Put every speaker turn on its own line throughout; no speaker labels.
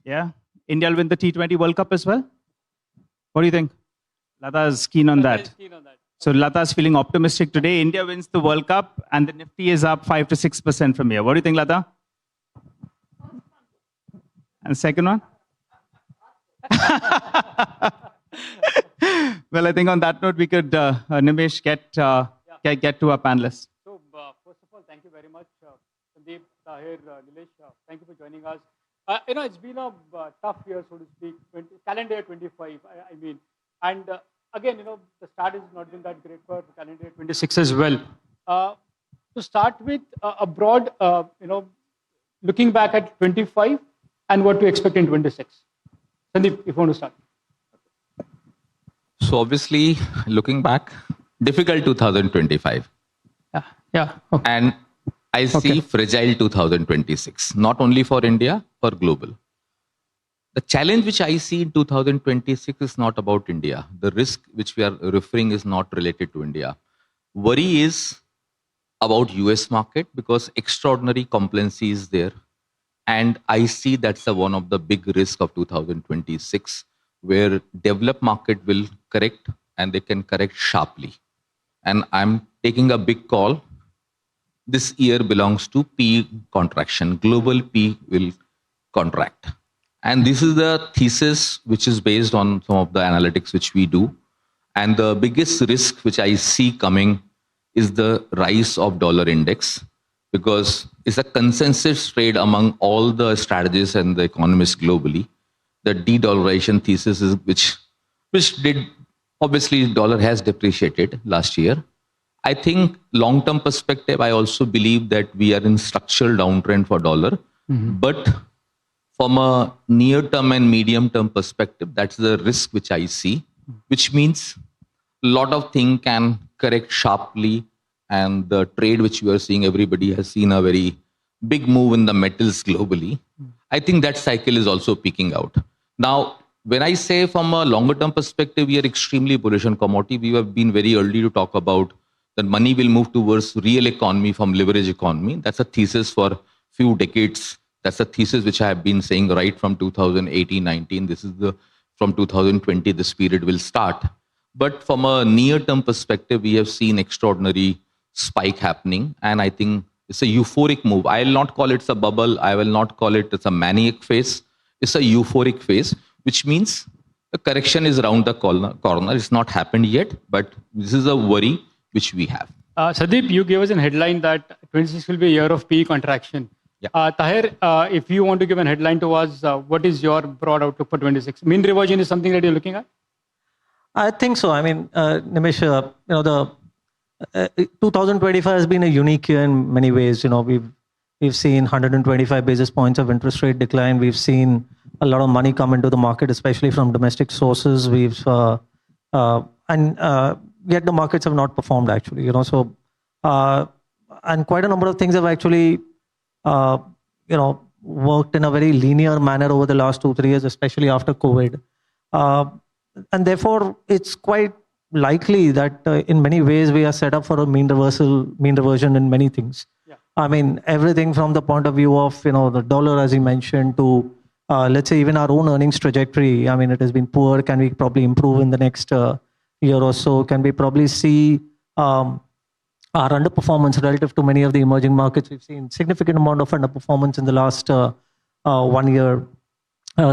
Yeah. India will win the T20 World Cup as well? What do you think? Lata is keen on that. So Lata is feeling optimistic today. India wins the World Cup and the Nifty is up 5 to 6% from here. What do you think, Lata? And the second one? Well, I think on that note, we could, Nimesh, get to our panelists.
So, first of all, thank you very much, Sandeep, Tahir, Nilesh. Thank you for joining us. It's been a tough year, so to speak, calendar year 25, I mean. And again, the start has not been that great for calendar year 26 as well. To start with, a broad, looking back at 25 and what to expect in 26. Sandeep, if you want to start.
So obviously, looking back, difficult 2025.
Yeah. Okay.
And I see fragile 2026, not only for India, for global. The challenge which I see in 2026 is not about India. The risk which we are referring is not related to India. Worry is about US market because extraordinary complacency is there. And I see that's one of the big risks of 2026, where developed market will correct and they can correct sharply. And I'm taking a big call. This year belongs to P contraction. Global P will contract. And this is the thesis which is based on some of the analytics which we do. And the biggest risk which I see coming is the rise of dollar index, because it's a consensus trade among all the strategists and the economists globally. The de-dollarization thesis is which did, obviously dollar has depreciated last year. I think long-term perspective, I also believe that we are in structural downtrend for dollar. But from a near-term and medium-term perspective, that's the risk which I see, which means a lot of things can correct sharply. And the trade which we are seeing, everybody has seen a very big move in the metals globally. I think that cycle is also peaking out. Now, when I say from a longer-term perspective, we are extremely bullish on commodity. We have been very early to talk about that money will move towards real economy from leverage economy. That's a thesis for few decades. That's a thesis which I have been saying right from 2018-19. This is from 2020, this period will start. But from a near-term perspective, we have seen extraordinary spike happening. And I think it's a euphoric move. I will not call it a bubble. I will not call it a maniac phase. It's a euphoric phase, which means the correction is around the corner. It's not happened yet, but this is a worry which we have.
Sandeep, you gave us a headline that 26 will be a year of P contraction.
Yeah.
Tahir, if you want to give a headline to us, what is your broad outlook for 26? Mean reversion is something that you're looking at?
I think so. I mean, Nimesh, the 2025 has been a unique year in many ways. We've seen 125 basis points of interest rate decline. We've seen a lot of money come into the market, especially from domestic sources. Yet the markets have not performed actually. And quite a number of things have actually, worked in a very linear manner over the last 2-3 years, especially after COVID. And therefore, it's quite likely that in many ways we are set up for a mean reversion in many things.
Yeah.
I mean, everything from the point of view of the dollar, as you mentioned, to let's say even our own earnings trajectory. I mean, it has been poor. Can we probably improve in the next year or so? Can we probably see our underperformance relative to many of the emerging markets? We've seen significant amount of underperformance in the last 1 year.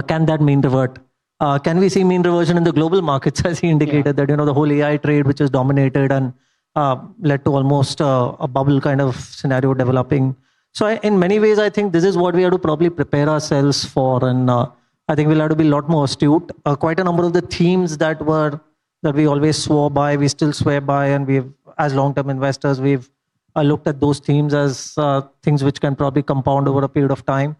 Can that mean revert? Can we see mean reversion in the global markets, as he indicated, that the whole AI trade, which is dominated and led to almost a bubble kind of scenario developing. So in many ways, I think this is what we have to probably prepare ourselves for. And I think we'll have to be a lot more astute. Quite a number of the themes that we always swore by, we still swear by, and we've, as long-term investors, we've looked at those themes as things which can probably compound over a period of time.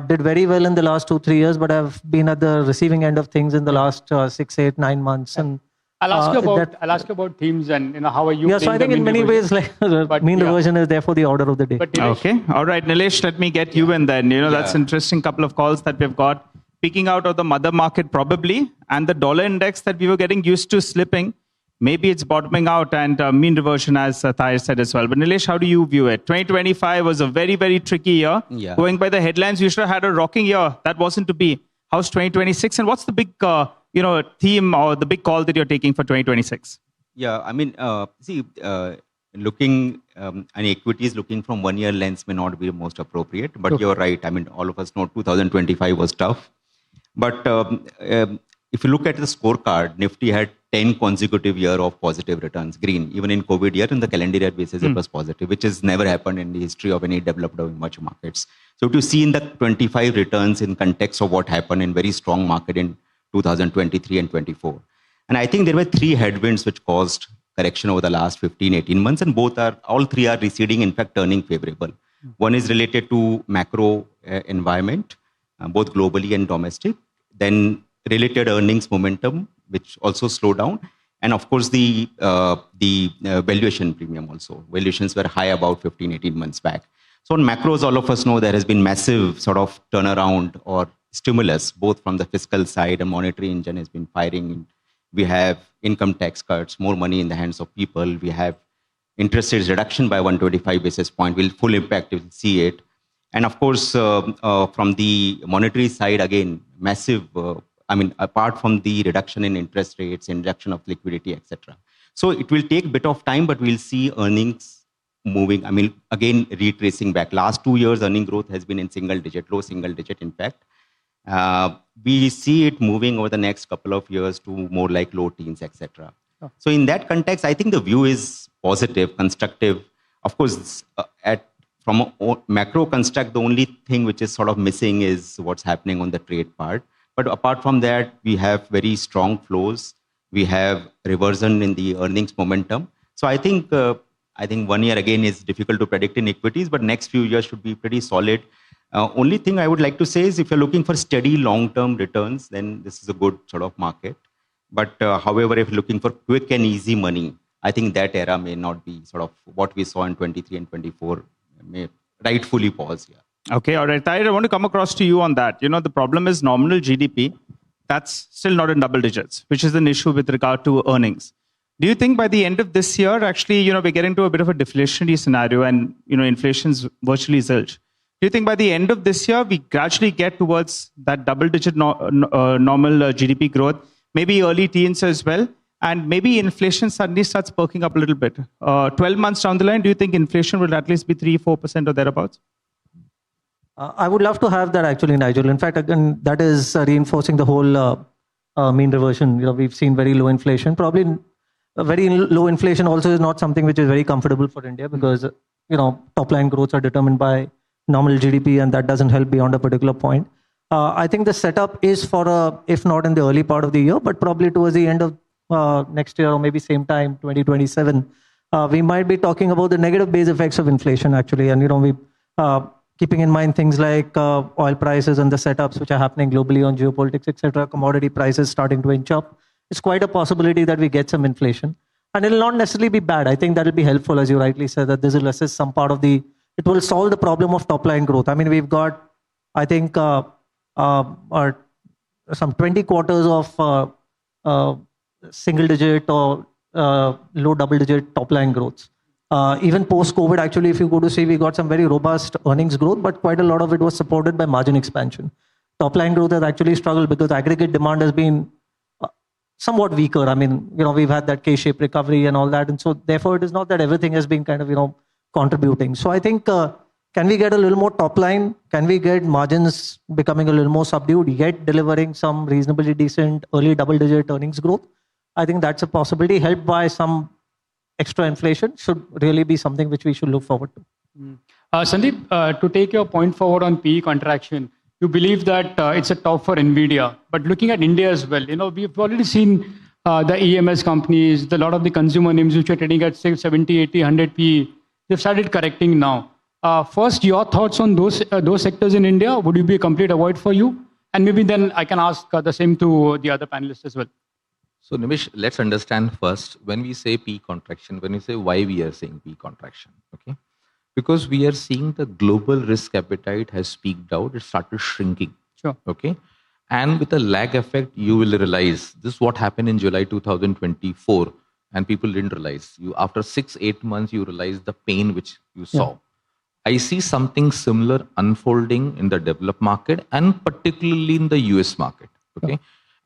Did very well in the last 2-3 years, but have been at the receiving end of things in the last 6, 8, 9 months. And
I'll ask you about themes and how are you?
Yeah, so I think in many ways, mean reversion is therefore the order of the day.
Okay, all right, Nilesh, let me get you in then. That's an interesting couple of calls that we've got. Peaking out of the mother market probably, and the dollar index that we were getting used to slipping maybe it's bottoming out and mean reversion, as Tahir said as well. But Nilesh, how do you view it? 2025 was a very, very tricky year.
Yeah.
Going by the headlines, you should have had a rocking year. That wasn't to be. How's 2026? And what's the big theme or the big call that you're taking for 2026?
Yeah, I mean, looking and equities looking from 1 year lens may not be most appropriate, but
Sure.
You're right. I mean, all of us know 2025 was tough. But if you look at the scorecard, Nifty had 10 consecutive years of positive returns, green. Even in COVID year, in the calendar year basis, it was positive, which has never happened in the history of any developed or emerging markets. So to see in the 25 returns in context of what happened in very strong market in 2023 and 24. And I think there were three headwinds which caused correction over the last 15, 18 months, and all three are receding, in fact, turning favorable. One is related to macro environment, both globally and domestic. Then related earnings momentum, which also slowed down. And of course, the valuation premium also. Valuations were high about 15, 18 months back. So on macros, all of us know there has been massive sort of turnaround or stimulus, both from the fiscal side and monetary engine has been firing. We have income tax cuts, more money in the hands of people. We have interest rates reduction by 125 basis point. Will full impact, you will see it. And of course, from the monetary side, again, massive, apart from the reduction in interest rates, injection of liquidity, etc. So it will take a bit of time, but we'll see earnings moving. Again, retracing back. Last 2 years, earning growth has been in single digit, low single digit, in fact. We see it moving over the next couple of years to more like low teens, etc.
Oh.
So in that context, I think the view is positive, constructive. Of course, from a macro construct, the only thing which is sort of missing is what's happening on the trade part. But apart from that, we have very strong flows. We have reversion in the earnings momentum. So I think 1 year again is difficult to predict in equities, but next few years should be pretty solid. Only thing I would like to say is if you're looking for steady long-term returns, then this is a good sort of market. But however, if you're looking for quick and easy money, I think that era may not be sort of what we saw in 23 and 24 may rightfully pause here.
Okay, all right. Tahir, I want to come across to you on that. The problem is nominal GDP. That's still not in double digits, which is an issue with regard to earnings. Do you think by the end of this year, actually, we're getting to a bit of a deflationary scenario and, inflation's virtually zilch? Do you think by the end of this year, we gradually get towards that double-digit normal GDP growth, maybe early teens as well, and maybe inflation suddenly starts perking up a little bit? 12 months down the line, do you think inflation will at least be 3-4% or thereabouts?
I would love to have that actually, Nigel. In fact, again, that is reinforcing the whole mean reversion. We've seen very low inflation. Probably very low inflation also is not something which is very comfortable for India because, top line growths are determined by nominal GDP and that doesn't help beyond a particular point. I think the setup is for, if not in the early part of the year, but probably towards the end of next year or maybe same time, 2027, we might be talking about the negative base effects of inflation actually. And, we keeping in mind things like oil prices and the setups which are happening globally on geopolitics, etc., commodity prices starting to inch up. It's quite a possibility that we get some inflation. And it will not necessarily be bad. I think that will be helpful, as you rightly said, that this will assist some part of it will solve the problem of top line growth. We've got, I think, some 20 quarters of single digit or low double digit top line growth. Even post-COVID, actually, if you go to see, we got some very robust earnings growth, but quite a lot of it was supported by margin expansion. Top line growth has actually struggled because aggregate demand has been somewhat weaker. We've had that K-shaped recovery and all that. And so therefore, it is not that everything has been kind of, contributing. So I think, can we get a little more top line? Can we get margins becoming a little more subdued, yet delivering some reasonably decent early double-digit earnings growth? I think that's a possibility, helped by some extra inflation, should really be something which we should look forward to.
Sandeep, to take your point forward on PE contraction, you believe that it's a top for NVIDIA. But looking at India as well, we've already seen the EMS companies, a lot of the consumer names which are trading at 70, 80, 100 PE, they've started correcting now. First, your thoughts on those sectors in India? Would it be a complete avoid for you? And maybe then I can ask the same to the other panelists as well.
So Nimish, let's understand first, when we say P contraction, when we say why we are saying P contraction, okay? Because we are seeing the global risk appetite has peaked out, it started shrinking,
sure.
Okay? And with a lag effect, you will realize this is what happened in July 2024. and people didn't realize. You after 6-8 months, you realize the pain which you saw. I see something similar unfolding in the developed market and particularly in the US market. Okay.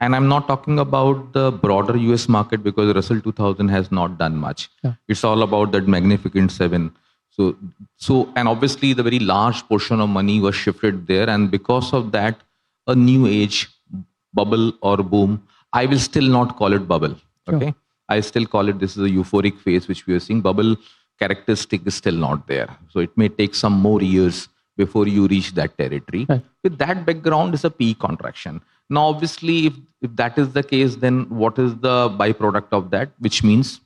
And I'm not talking about the broader US market because Russell 2000 has not done much. It's all about that Magnificent Seven. So, and obviously the very large portion of money was shifted there. And because of that, a new age bubble or boom, I will still not call it bubble. Okay. I still call it, this is a euphoric phase which we are seeing. Bubble characteristic is still not there. So it may take some more years before you reach that territory. With that background is a PE contraction. Now, obviously, if that is the case, then what is the byproduct of that? Which means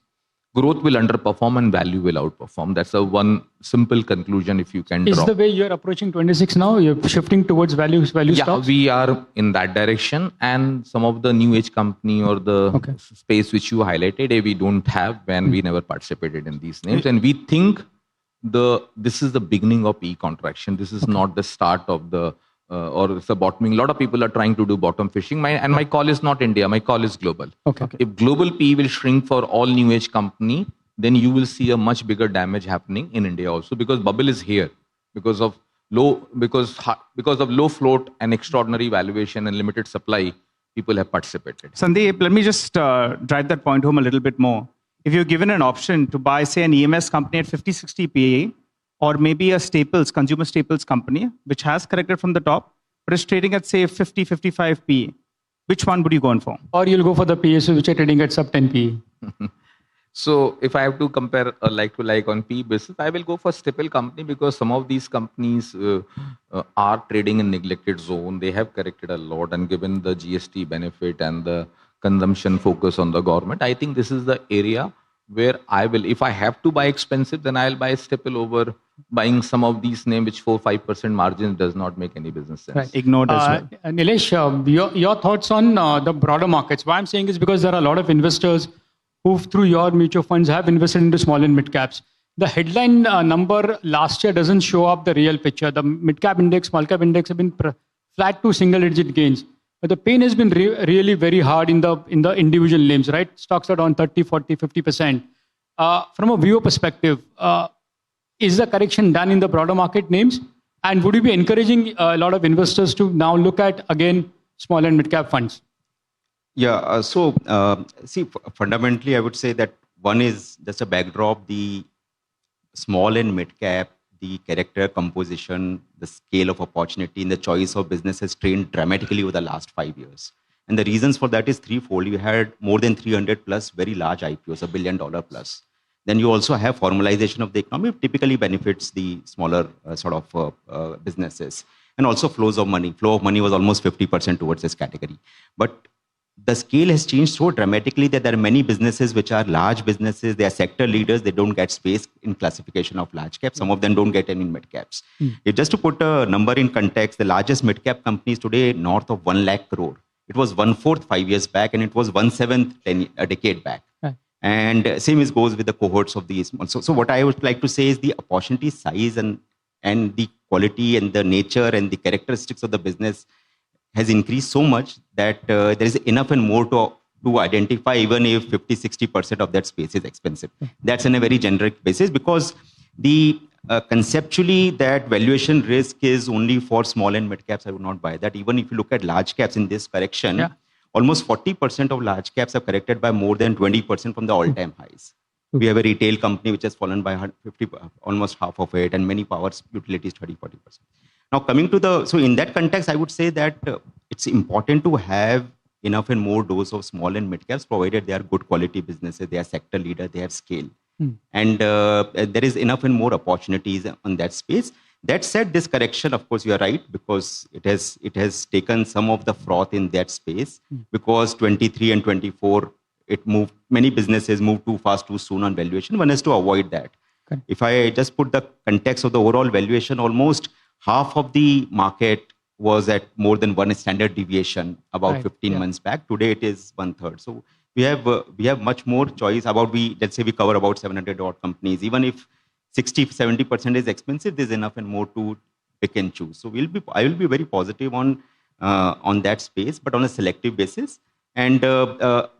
growth will underperform and value will outperform. That's a one simple conclusion if you can draw.
Is the way you're approaching 26 now? You're shifting towards value stocks?
We are in that direction. And some of the new age company or the space which you highlighted, we don't have when we never participated in these names. And we think this is the beginning of PE contraction. This is not the start of the or it's a bottoming. A lot of people are trying to do bottom fishing. My call is not India. My call is global. If global PE will shrink for all new age company, then you will see a much bigger damage happening in India also, because bubble is here because of low float and extraordinary valuation and limited supply. People have participated.
Sandeep, let me just drive that point home a little bit more. If you're given an option to buy, say, an EMS company at 50-60 PE, or maybe a consumer staples company, which has corrected from the top, but is trading at, say, 50-55 PE, which one would you go on for?
Or you'll go for the PSU, which are trading at sub 10 PE.
So if I have to compare a like-to-like on PE basis, I will go for staple company because some of these companies are trading in neglected zone. They have corrected a lot, and given the GST benefit and the consumption focus on the government, I think this is the area where I will, if I have to buy expensive, then I'll buy staple over buying some of these names which 4-5% margins does not make any business sense.
Right.
Ignored as well.
Nilesh, your thoughts on the broader markets. Why I'm saying is because there are a lot of investors who, through your mutual funds, have invested into small and mid caps. The headline number last year doesn't show up the real picture. The mid cap index, small cap index have been flat to single digit gains. But the pain has been really very hard in the individual names, right? Stocks are down 30, 40, 50%. From a viewer perspective, is the correction done in the broader market names? And would you be encouraging a lot of investors to now look at, again, small and mid-cap funds?
Yeah, see, fundamentally, I would say that one is just a backdrop, the small and mid-cap, the character composition, the scale of opportunity, and the choice of business has changed dramatically over the last 5 years. And the reasons for that is threefold. You had more than 300 plus very large IPOs, $1 billion plus. Then you also have formalization of the economy, typically benefits the smaller businesses. And also flows of money. Flow of money was almost 50% towards this category. But the scale has changed so dramatically that there are many businesses which are large businesses. They are sector leaders. They don't get space in classification of large caps. Some of them don't get any mid caps. Just to put a number in context, the largest mid cap companies today north of 1 lakh crore. It was 1/4 5 years back, and it was 1/7 a decade back. Right. And same goes with the cohorts of these. So what I would like to say is the opportunity size and the quality and the nature and the characteristics of the business has increased so much that there is enough and more to identify, even if 50-60% of that space is expensive. That's on a very generic basis, because the conceptually that valuation risk is only for small and mid caps. I would not buy that. Even if you look at large caps in this correction, almost 40% of large caps have corrected by more than 20% from the all-time highs. We have a retail company which has fallen by 50, almost half of it, and many power utilities 30-40%. Now coming to so in that context, I would say that it's important to have enough and more dose of small and mid caps, provided they are good quality businesses, they are sector leader, they have scale. And there is enough and more opportunities on that space. That said, this correction, of course, you are right, because it has taken some of the froth in that space, because 23 and 24, many businesses moved too fast, too soon on valuation. One has to avoid that. Okay. If I just put the context of the overall valuation, almost half of the market was at more than one standard deviation about 15 months back. Today it is 1/3. So we have much more choice. Let's say we cover about 700 odd companies. Even if 60-70% is expensive, there's enough and more to pick and choose. So I will be very positive on that space, but on a selective basis. And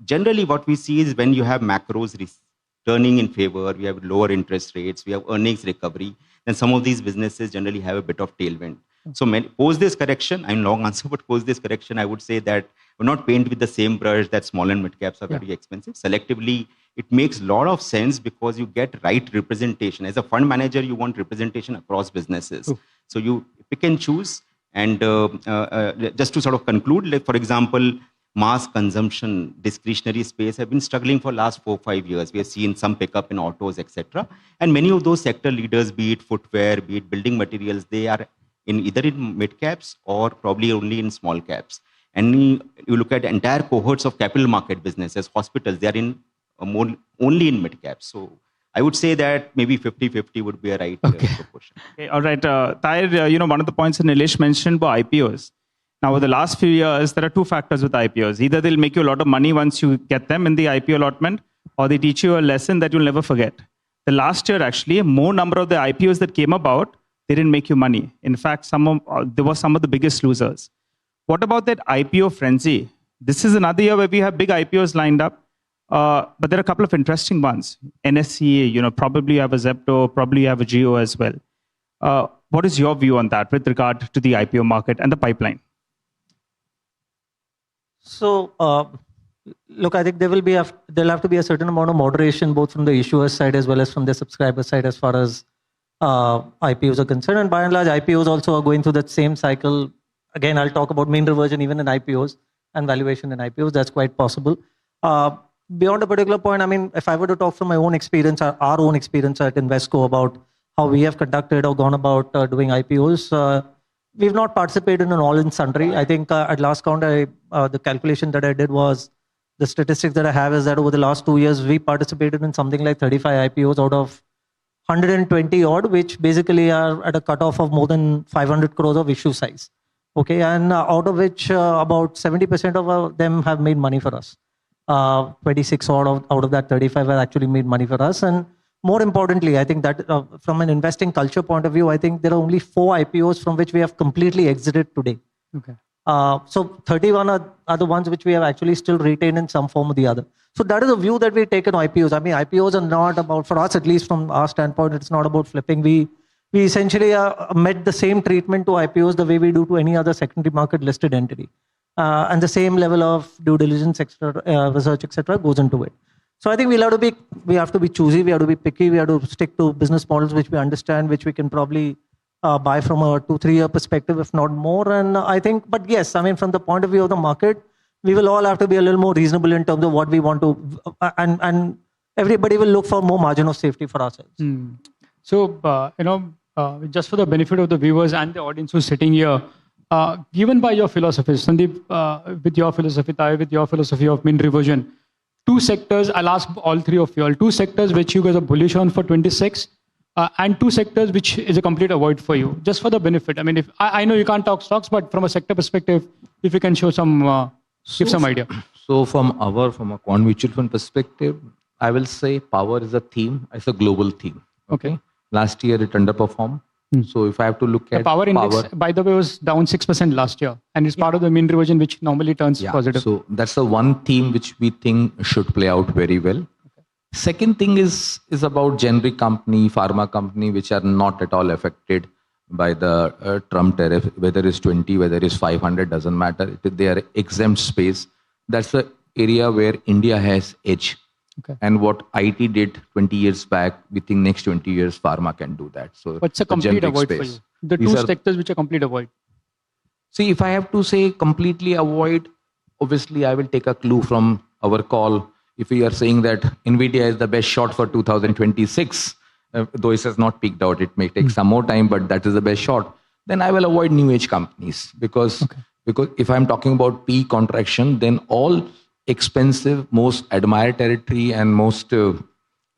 generally what we see is when you have macros turning in favor, we have lower interest rates, we have earnings recovery, then some of these businesses generally have a bit of tailwind. So post this correction, I'm long answer, but post this correction, I would say that we're not paint with the same brush that small and mid caps are very expensive. Selectively, it makes a lot of sense because you get right representation. As a fund manager, you want representation across businesses. So you pick and choose. And just to sort of conclude, like for example, mass consumption, discretionary space have been struggling for last 4-5 years. We have seen some pickup in autos, etc. And many of those sector leaders, be it footwear, be it building materials, they are either in mid caps or probably only in small caps. And you look at entire cohorts of capital market businesses, hospitals, they are in only in mid caps. So I would say that maybe 50-50 would be a right proportion.
Okay, all right. Tahir, one of the points that Nilesh mentioned were IPOs. Now, over the last few years, there are two factors with IPOs. Either they'll make you a lot of money once you get them in the IPO allotment, or they teach you a lesson that you'll never forget. The last year, actually, more number of the IPOs that came about, they didn't make you money. In fact, there were some of the biggest losers. What about that IPO frenzy? This is another year where we have big IPOs lined up, but there are a couple of interesting ones. NSE, probably you have a Zepto, probably you have a Geo as well. What is your view on that with regard to the IPO market and the pipeline? So,
look, I think there'll have to be a certain amount of moderation both from the issuer side as well as from the subscriber side as far as IPOs are concerned. And by and large, IPOs also are going through that same cycle. Again, I'll talk about mean reversion even in IPOs and valuation in IPOs. That's quite possible. Beyond a particular point, I mean, if I were to talk from my own experience, our own experience at Invesco about how we have conducted or gone about doing IPOs, we've not participated in all in sundry. I think at last count, the calculation that I did was, the statistics that I have is that over the last 2 years, we participated in something like 35 IPOs out of 120 odd, which basically are at a cutoff of more than 500 crores of issue size. Okay, and out of which about 70% of them have made money for us. 26 odd out of that 35 have actually made money for us. And more importantly, I think that from an investing culture point of view, I think there are only 4 IPOs from which we have completely exited today.
Okay.
So 31 are the ones which we have actually still retained in some form or the other. So that is a view that we take on IPOs. I mean, IPOs are not about, for us at least from our standpoint, it's not about flipping. We essentially met the same treatment to IPOs the way we do to any other secondary market listed entity. And the same level of due diligence, research, etc. goes into it. So I think we have to be choosy, we have to be picky, we have to stick to business models which we understand, which we can probably buy from a 2-3 year perspective, if not more. And I think, but yes, I mean, from the point of view of the market, we will all have to be a little more reasonable in terms of what we want to, and everybody will look for more margin of safety for ourselves.
So, just for the benefit of the viewers and the audience who's sitting here, given by your philosophies, Sandeep, with your philosophy, Tahir, with your philosophy of mean reversion, 2 sectors, I'll ask all 3 of you all, 2 sectors which you guys are bullish on for 26, and 2 sectors which is a complete avoid for you, just for the benefit. I mean, if I know you can't talk stocks, but from a sector perspective, if you can show some, give some idea.
So from a quant mutual fund perspective, I will say power is a theme, it's a global theme. Okay. Last year it underperformed. So if I have to look at
the power index, by the way, was down 6% last year, and it's part of the mean reversion which normally turns positive.
So that's the one theme which we think should play out very well. Okay. Second thing is about generic company, pharma company, which are not at all affected by the Trump tariff, whether it's 20, whether it's 500, doesn't matter. They are exempt space. That's the area where India has edge. Okay. And what IT did 20 years back, we think next 20 years, pharma can do that. So
what's a complete avoid space for you? The These 2 sectors which are complete avoid.
See, if I have to say completely avoid, obviously I will take a clue from our call. If we are saying that NVIDIA is the best shot for 2026, though it has not peaked out, it may take some more time, but that is the best shot, then I will avoid new age companies because if I'm talking about P contraction, then all expensive, most admired territory and most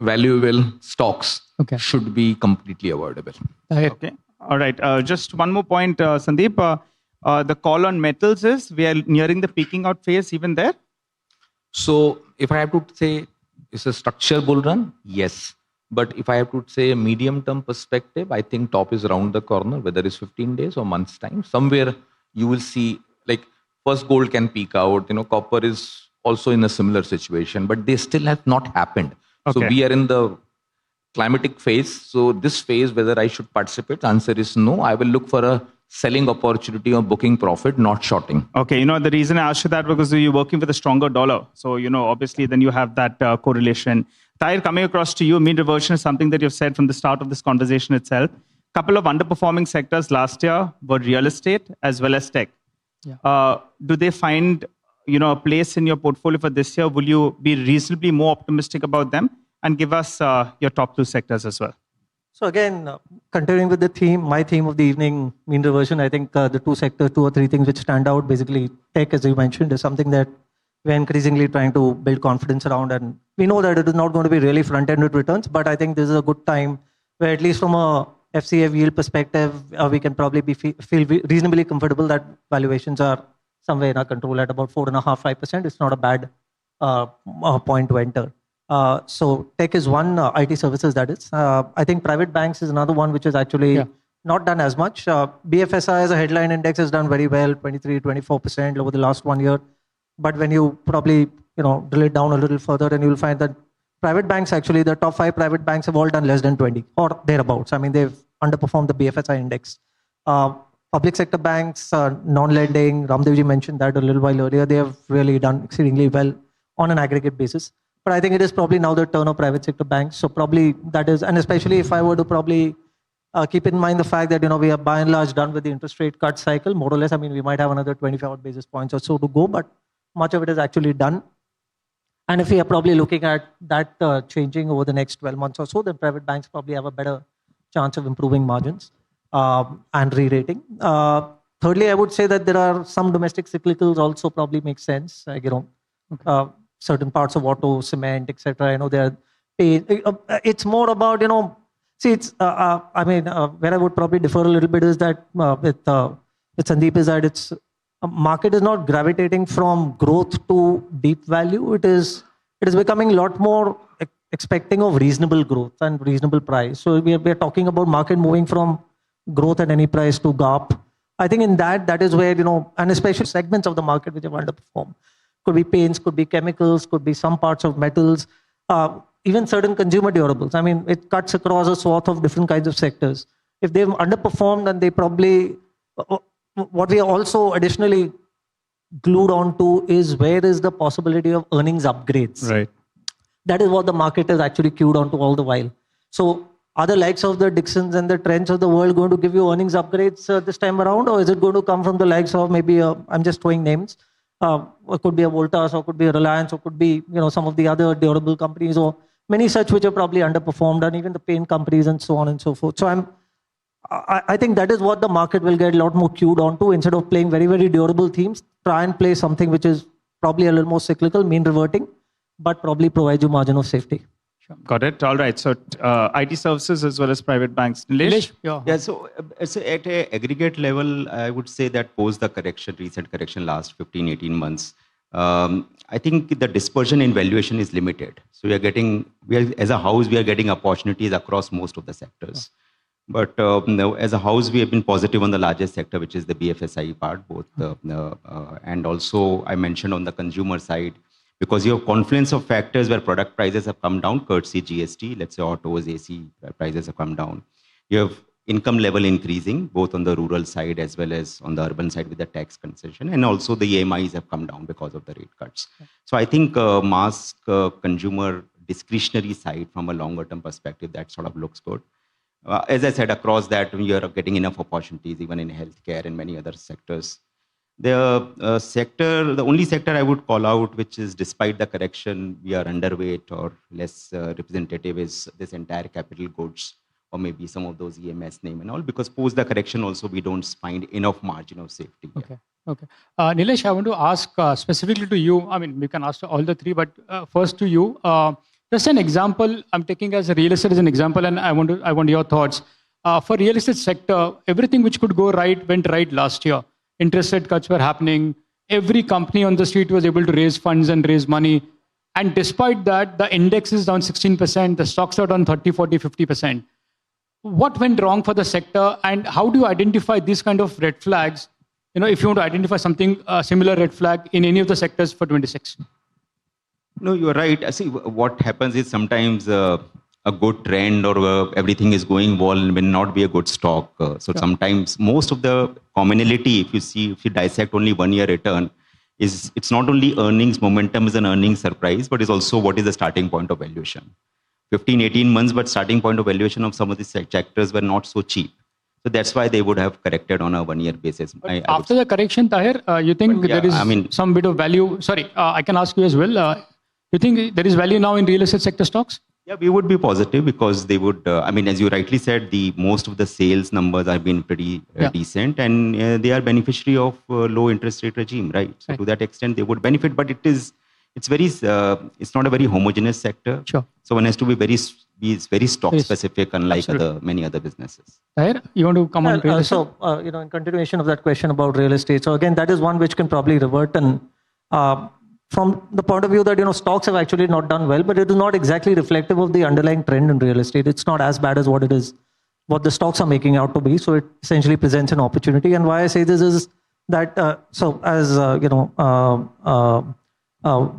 valuable stocks should be completely avoidable.
Okay. All right. Just one more point, Sandeep. The call on metals is we are nearing the peaking out phase even there.
So if I have to say it's a structure bull run, yes. But if I have to say a medium term perspective, I think top is around the corner, whether it's 15 days or months time. Somewhere you will see, like, first gold can peak out, copper is also in a similar situation, but they still have not happened.
Okay.
So we are in the climatic phase. So this phase, whether I should participate, the answer is no. I will look for a selling opportunity or booking profit, not shorting.
Okay, the reason I asked you that because you're working with a stronger dollar. So, obviously then you have that correlation. Tahir, coming across to you, mean reversion is something that you've said from the start of this conversation itself. Couple of underperforming sectors last year were real estate as well as tech.
Yeah.
Do they find, a place in your portfolio for this year? Will you be reasonably more optimistic about them? And give us your top 2 sectors as well.
So again, continuing with the theme, my theme of the evening, mean reversion, I think the 2 or 3 things which stand out, basically tech, as you mentioned, is something that we're increasingly trying to build confidence around. And we know that it is not going to be really front-ended returns, but I think this is a good time where at least from a FCF yield perspective, we can probably feel reasonably comfortable that valuations are somewhere in our control at about 4.5-5%. It's not a bad point to enter. So tech is one, IT services that is. I think private banks is another one which is actually not done as much. BFSI as a headline index has done very well, 23-24% over the last 1 year. But when you probably drill it down a little further, and you'll find that private banks, actually the top 5 private banks have all done less than 20 or thereabouts. I mean, they've underperformed the BFSI index. Public sector banks, non-lending, Ramdevji mentioned that a little while earlier, they have really done exceedingly well on an aggregate basis. But I think it is probably now the turn of private sector banks. So probably that is, and especially if I were to probably keep in mind the fact that, we are by and large done with the interest rate cut cycle, more or less. I mean, we might have another 25 basis points or so to go, but much of it is actually done. And if we are probably looking at that changing over the next 12 months or so, then private banks probably have a better chance of improving margins and re-rating. Thirdly, I would say that there are some domestic cyclicals also probably make sense. Like, certain parts of auto, cement, etc. It's more about, it's, I mean, where I would probably differ a little bit is that with Sandeep is that it's, market is not gravitating from growth to deep value. It is becoming a lot more expecting of reasonable growth and reasonable price. So we are talking about market moving from growth at any price to GARP. I think in that is where, and especially segments of the market which have underperformed. Could be paints, could be chemicals, could be some parts of metals, even certain consumer durables. I mean, it cuts across a swath of different kinds of sectors. If they've underperformed, and they probably, what we are also additionally glued on to is where is the possibility of earnings upgrades.
Right.
That is what the market is actually queued on to all the while. So are the likes of the Dixons and the Trends of the world going to give you earnings upgrades this time around, or is it going to come from the likes of maybe, I'm just throwing names, it could be a Voltas, or could be a Reliance, or could be some of the other durable companies, or many such which have probably underperformed, and even the paint companies and so on and so forth. So I think that is what the market will get a lot more queued onto. Instead of playing very, very durable themes, try and play something which is probably a little more cyclical, mean reverting, but probably provide you margin of safety.
Sure. Got it. All right. So IT services as well as private banks. Nilesh?
Yeah. So at an aggregate level, I would say that post the recent correction last 15, 18 months, I think the dispersion in valuation is limited. So as a house, we are getting opportunities across most of the sectors. But as a house, we have been positive on the largest sector, which is the BFSI part, and also I mentioned on the consumer side, because you have confluence of factors where product prices have come down, courtesy GST, let's say autos, AC prices have come down. You have income level increasing, both on the rural side as well as on the urban side with the tax concession, and also the EMIs have come down because of the rate cuts. So I think mass consumer discretionary side from a longer term perspective, that sort of looks good. As I said, across that, we are getting enough opportunities, even in healthcare and many other sectors. The only sector I would call out, which is despite the correction, we are underweight or less representative, is this entire capital goods, or maybe some of those EMS name and all, because post the correction also, we don't find enough margin of safety.
Okay. Nilesh, I want to ask specifically to you. I mean, we can ask all the three, but first to you. Just an example, I'm taking as a real estate as an example, and I want your thoughts. For real estate sector, everything which could go right went right last year. Interest rate cuts were happening. Every company on the street was able to raise funds and raise money. And despite that, the index is down 16%, the stocks are down 30, 40, 50%. What went wrong for the sector, and how do you identify these kind of red flags? If you want to identify something, similar red flag in any of the sectors for 26.
No, you're right. I see what happens is sometimes a good trend or everything is going well may not be a good stock. So sometimes most of the commonality, if you dissect only 1 year return, is it's not only earnings momentum is an earnings surprise, but it's also what is the starting point of valuation. 15, 18 months, but starting point of valuation of some of these sectors were not so cheap. So that's why they would have corrected on a 1 year basis.
After the correction, Tahir, you think there is some bit of value? Sorry, I can ask you as well. You think there is value now in real estate sector stocks?
Yeah, we would be positive because they would, as you rightly said, most of the sales numbers have been pretty decent, and they are beneficiary of low interest rate regime, right? So to that extent, they would benefit, but it's not a very homogeneous sector.
Sure.
So one has to be very stock specific, unlike many other businesses.
Tahir, you want to come on?
In continuation of that question about real estate. So again, that is one which can probably revert, and from the point of view that stocks have actually not done well, but it is not exactly reflective of the underlying trend in real estate. It's not as bad as what the stocks are making out to be. So it essentially presents an opportunity. And why I say this is that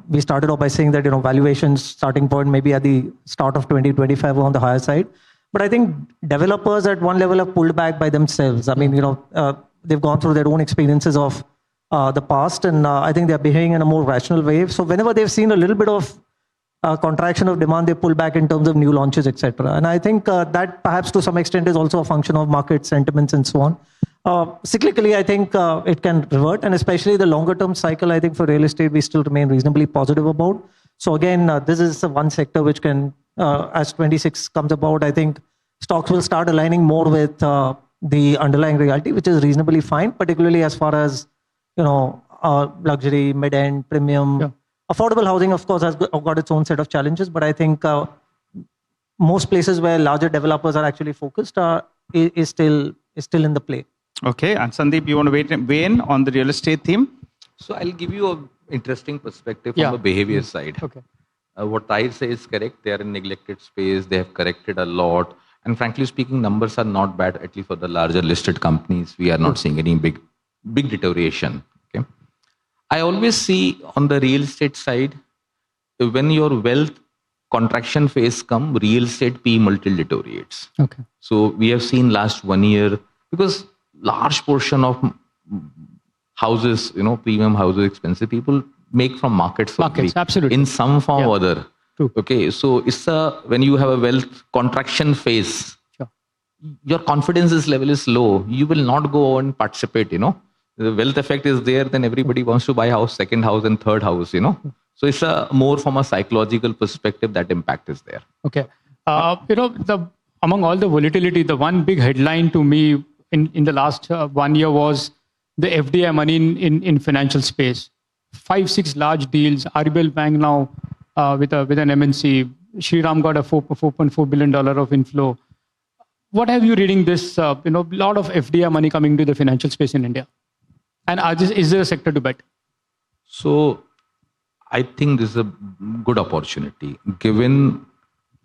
we started off by saying that valuations starting point maybe at the start of 2025 on the higher side. But I think developers at one level have pulled back by themselves. I mean, they've gone through their own experiences of the past, and I think they're behaving in a more rational way. So whenever they've seen a little bit of contraction of demand, they pull back in terms of new launches, etc. And I think that perhaps to some extent is also a function of market sentiments and so on. Cyclically, I think it can revert, and especially the longer term cycle, I think for real estate, we still remain reasonably positive about. So again, this is one sector which can, as 26 comes about, I think stocks will start aligning more with the underlying reality, which is reasonably fine, particularly as far as luxury, mid-end, premium. Affordable housing, of course, has got its own set of challenges, but I think most places where larger developers are actually focused is still in the play.
Okay, and Sandeep, you want to weigh in on the real estate theme?
So I'll give you an interesting perspective from the behavior side.
Okay.
What I say is correct. They are in neglected space. They have corrected a lot. And frankly speaking, numbers are not bad, at least for the larger listed companies. We are not seeing any big deterioration. Okay. I always see on the real estate side, when your wealth contraction phase comes, real estate P multiple deteriorates.
Okay.
So we have seen last 1 year, because large portion of houses, premium houses, expensive, people make from markets
absolutely,
in some form or other.
True.
Okay, so it's when you have a wealth contraction phase, your confidence level is low. You will not go and participate. The wealth effect is there. Then everybody wants to buy house, second house, and third house. So it's more from a psychological perspective that impact is there.
Okay, among all the volatility, the one big headline to me in the last 1 year was the FDI money in financial space. 5-6 large deals. RBL Bank now with an MNC. Shriram got a $4.4 billion of inflow. What have you reading this? Lot of FDI money coming to the financial space in India. And is there a sector to bet?
So I think this is a good opportunity. Given,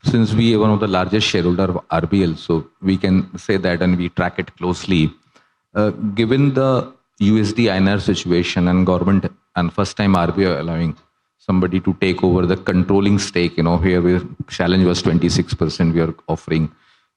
since we are one of the largest shareholder of RBL, so we can say that and we track it closely. Given the USD INR situation and government and first time RBI allowing somebody to take over the controlling stake, here the challenge was 26%, we are offering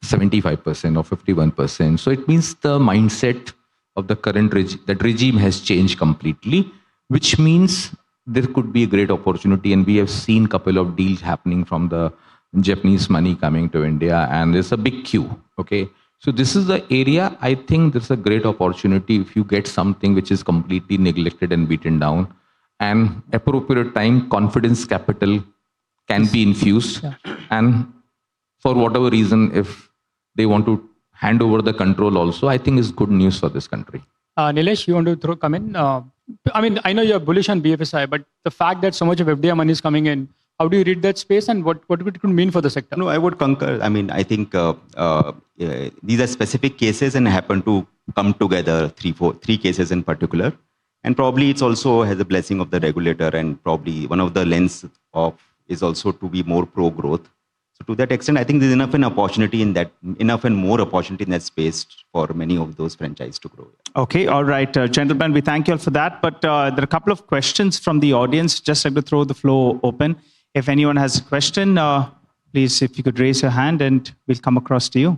75% or 51%. So it means the mindset of the current regime has changed completely, which means there could be a great opportunity. And we have seen a couple of deals happening from the Japanese money coming to India, and there's a big queue. Okay. So this is the area, I think there's a great opportunity if you get something which is completely neglected and beaten down, and appropriate time, confidence capital can be infused. Yeah. And for whatever reason, if they want to hand over the control also, I think is good news for this country.
Nilesh, you want to come in? I know you're bullish on BFSI, but the fact that so much of FDI money is coming in, how do you read that space and what it could mean for the sector?
No, I would concur. I think these are specific cases and happen to come together, three cases in particular. And probably it's also has a blessing of the regulator, and probably one of the lens of is also to be more pro-growth. So to that extent, I think there's enough and more opportunity in that space for many of those franchises to grow.
Okay, all right, gentlemen, we thank you all for that. But there are a couple of questions from the audience. Just like to throw the floor open. If anyone has a question, please, if you could raise your hand and we'll come across to you.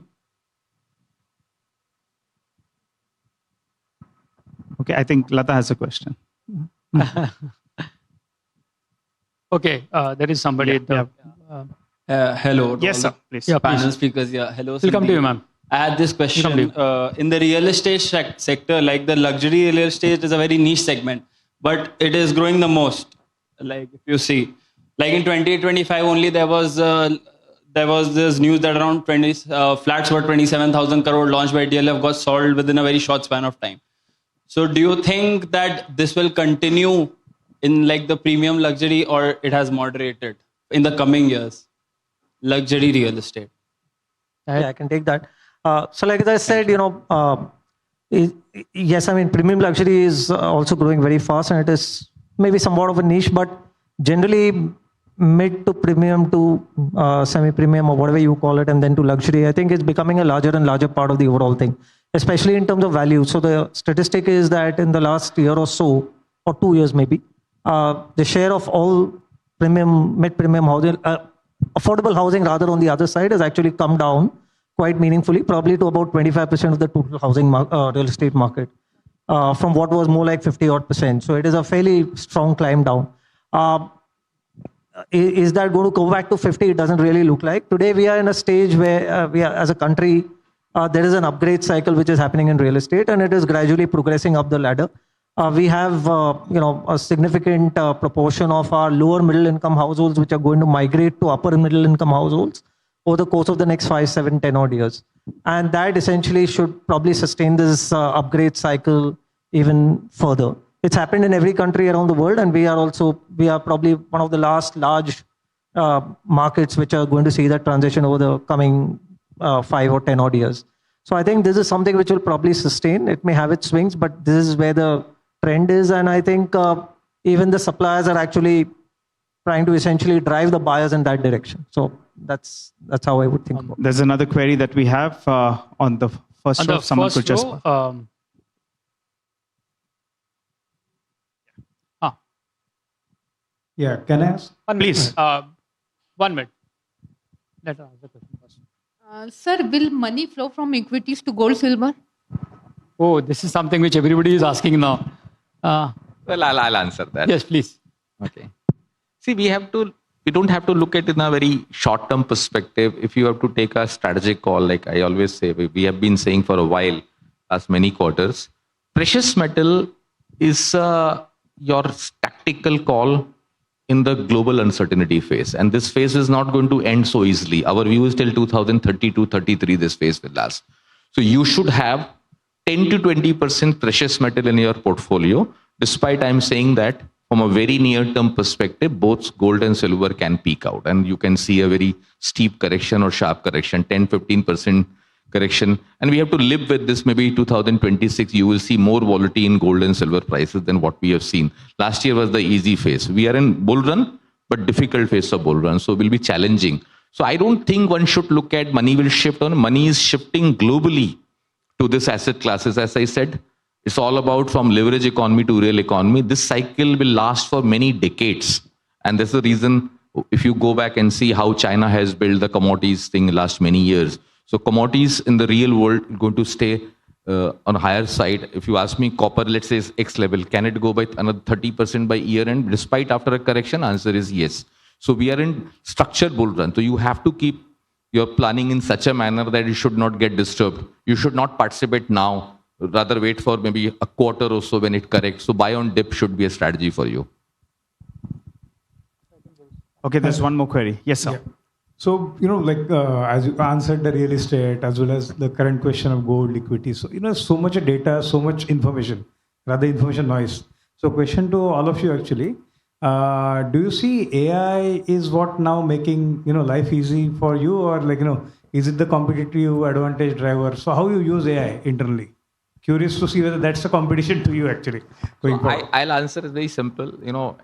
Okay, I think Lata has a question.
Okay, there is somebody.
Hello.
Yes, sir. Please. Yeah,
panel
please.
speakers. Yeah, hello.
Welcome to you, ma'am.
I had this question. In the real estate sector, like the luxury real estate is a very niche segment, but it is growing the most. Like if you see, like in 2025 only there was this news that around 20 flats worth 27,000 crore launched by DLF got sold within a very short span of time. So do you think that this will continue in like the premium luxury, or it has moderated in the coming years? Luxury real estate.
Yeah, I can take that. So like as I said, yes, I mean, premium luxury is also growing very fast, and it is maybe somewhat of a niche, but generally mid to premium to semi-premium or whatever you call it, and then to luxury, I think it's becoming a larger and larger part of the overall thing, especially in terms of value. So the statistic is that in the last year or so, or 2 years maybe, the share of all premium, mid-premium housing, affordable housing rather on the other side has actually come down quite meaningfully, probably to about 25% of the total housing real estate market, from what was more like 50-odd%. So it is a fairly strong climb down. Is that going to go back to 50? It doesn't really look like. Today we are in a stage where we are, as a country, there is an upgrade cycle which is happening in real estate, and it is gradually progressing up the ladder. We have a significant proportion of our lower middle income households which are going to migrate to upper middle income households over the course of the next 5, 7, 10 odd years. And that essentially should probably sustain this upgrade cycle even further. It's happened in every country around the world, and we are probably one of the last large markets which are going to see that transition over the coming 5 or 10 odd years. So I think this is something which will probably sustain. It may have its swings, but this is where the trend is. And I think even the suppliers are actually trying to essentially drive the buyers in that direction. So that's how I would think about it.
There's another query that we have on the first row. Someone could just...
Yeah, can I ask?
Please.
1 minute. Let us ask the question first.
Sir, will money flow from equities to gold, silver?
Oh, this is something which everybody is asking now.
Well, I'll answer that.
Yes, please.
Okay. See, we don't have to look at it in a very short-term perspective. If you have to take a strategic call, like I always say, we have been saying for a while, as many quarters, precious metal is your tactical call in the global uncertainty phase. And this phase is not going to end so easily. Our view is till 2032-33 this phase will last. So you should have 10 to 20% precious metal in your portfolio, despite I'm saying that from a very near-term perspective, both gold and silver can peak out. And you can see a very steep correction or sharp correction, 10-15% correction. And we have to live with this. Maybe 2026, you will see more volatility in gold and silver prices than what we have seen. Last year was the easy phase. We are in bull run, but difficult phase of bull run. So it will be challenging. So I don't think one should look at money will shift on. Money is shifting globally to this asset classes. As I said, it's all about from leverage economy to real economy. This cycle will last for many decades. And that's the reason, if you go back and see how China has built the commodities thing last many years. So commodities in the real world are going to stay on a higher side. If you ask me, copper, let's say, is X level. Can it go by another 30% by year end, despite after a correction? Answer is yes. So we are in structured bull run. So you have to keep your planning in such a manner that it should not get disturbed. You should not participate now. Rather wait for maybe a quarter or so when it corrects. So buy on dip should be a strategy for you.
Okay, there's one more query. Yes, sir.
Yeah. So, as you answered the real estate as well as the current question of gold equity. So, so much data, so much information, rather information noise. So question to all of you actually, do you see AI is what now making, life easy for you, or is it the competitive advantage driver? So how you use AI internally? Curious to see whether that's a competition to you actually going forward.
I'll answer it very simple.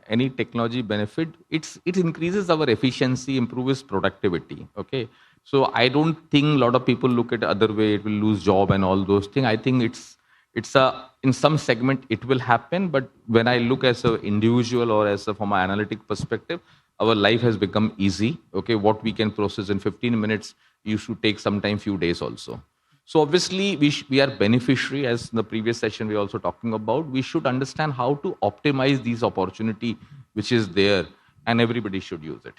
Any technology benefit, it increases our efficiency, improves productivity. Okay. So I don't think a lot of people look at the other way, it will lose job and all those things. I think in some segment it will happen, but when I look as an individual or from an analytic perspective, our life has become easy. Okay. What we can process in 15 minutes, you should take sometime few days also. So obviously we are beneficiary, as in the previous session we are also talking about. We should understand how to optimize these opportunity which is there, and everybody should use it.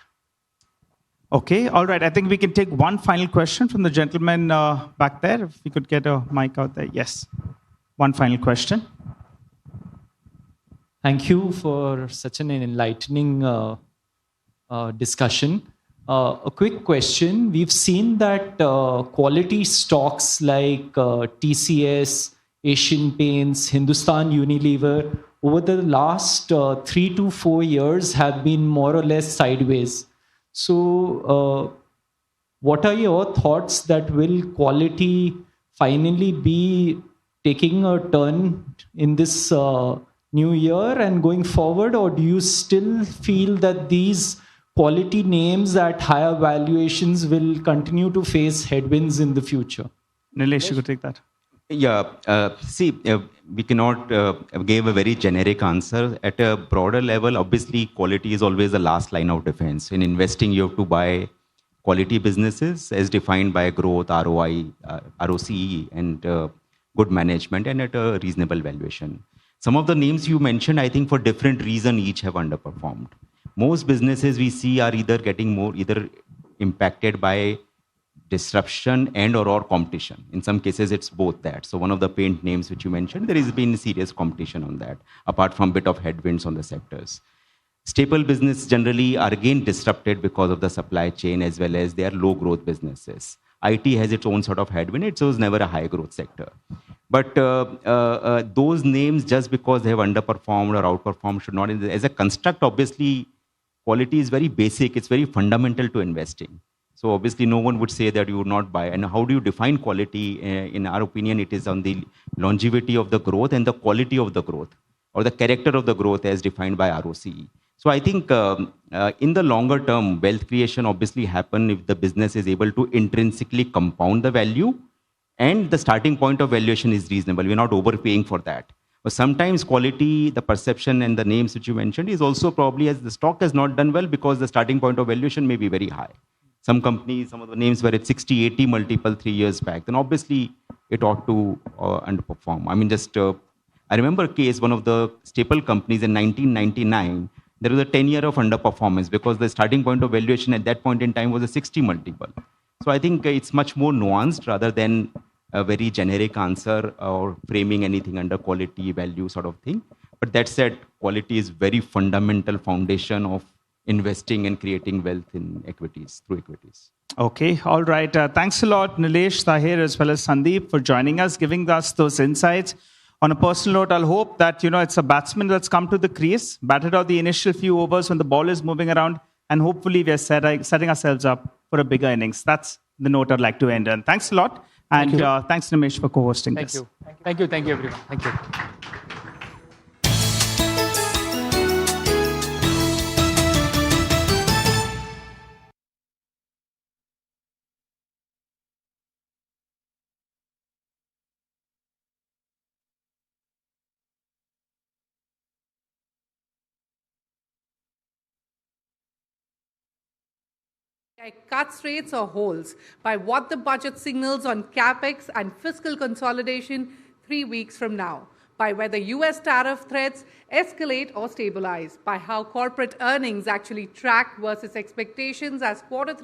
Okay, all right. I think we can take one final question from the gentleman back there. If we could get a mic out there. Yes, one final question.
Thank you for such an enlightening discussion. A quick question. We've seen that quality stocks like TCS, Asian Paints, Hindustan Unilever, over the last 3 to 4 years have been more or less sideways. So what are your thoughts that will quality finally be taking a turn in this new year and going forward? Or do you still feel that these quality names at higher valuations will continue to face headwinds in the future?
Nilesh, you could take that.
Yeah, we cannot give a very generic answer. At a broader level, obviously, quality is always the last line of defense. In investing, you have to buy quality businesses as defined by growth, ROI, ROCE, and good management, and at a reasonable valuation. Some of the names you mentioned, I think for different reasons, each have underperformed. Most businesses we see are either impacted by disruption and or competition. In some cases, it's both that. So one of the paint names which you mentioned, there has been serious competition on that, apart from bit of headwinds on the sectors. Staple business generally are again disrupted because of the supply chain, as well as they are low growth businesses. IT has its own sort of headwind. It was never a high growth sector. But those names, just because they have underperformed or outperformed, should not, as a construct, obviously, quality is very basic. It's very fundamental to investing. So obviously, no one would say that you would not buy. And how do you define quality? In our opinion, it is on the longevity of the growth and the quality of the growth, or the character of the growth as defined by ROCE. So I think in the longer term, wealth creation obviously happen if the business is able to intrinsically compound the value, and the starting point of valuation is reasonable. We're not overpaying for that. But sometimes quality, the perception and the names which you mentioned is also probably as the stock has not done well because the starting point of valuation may be very high. Some companies, some of the names were at 60, 80 multiple 3 years back. Then obviously it ought to underperform. I mean, I remember a case, one of the staple companies in 1999, there was a 10-year of underperformance because the starting point of valuation at that point in time was a 60 multiple. So I think it's much more nuanced rather than a very generic answer or framing anything under quality, value sort of thing. But that said, quality is very fundamental foundation of investing and creating wealth in equities, through equities.
Okay, all right. Thanks a lot, Nilesh, Tahir, as well as Sandeep, for joining us, giving us those insights. On a personal note, I'll hope that, it's a batsman that's come to the crease, batted out the initial few overs when the ball is moving around, and hopefully we're setting ourselves up for a bigger innings. That's the note I'd like to end on. Thanks a lot. And thanks, Nimesh, for co-hosting this.
Thank you, everyone. Thank you.
Cuts, rates, or holds by what the budget signals on capex and fiscal consolidation 3 weeks from now, by whether US tariff threats escalate or stabilize, by how corporate earnings actually track versus expectations as Q3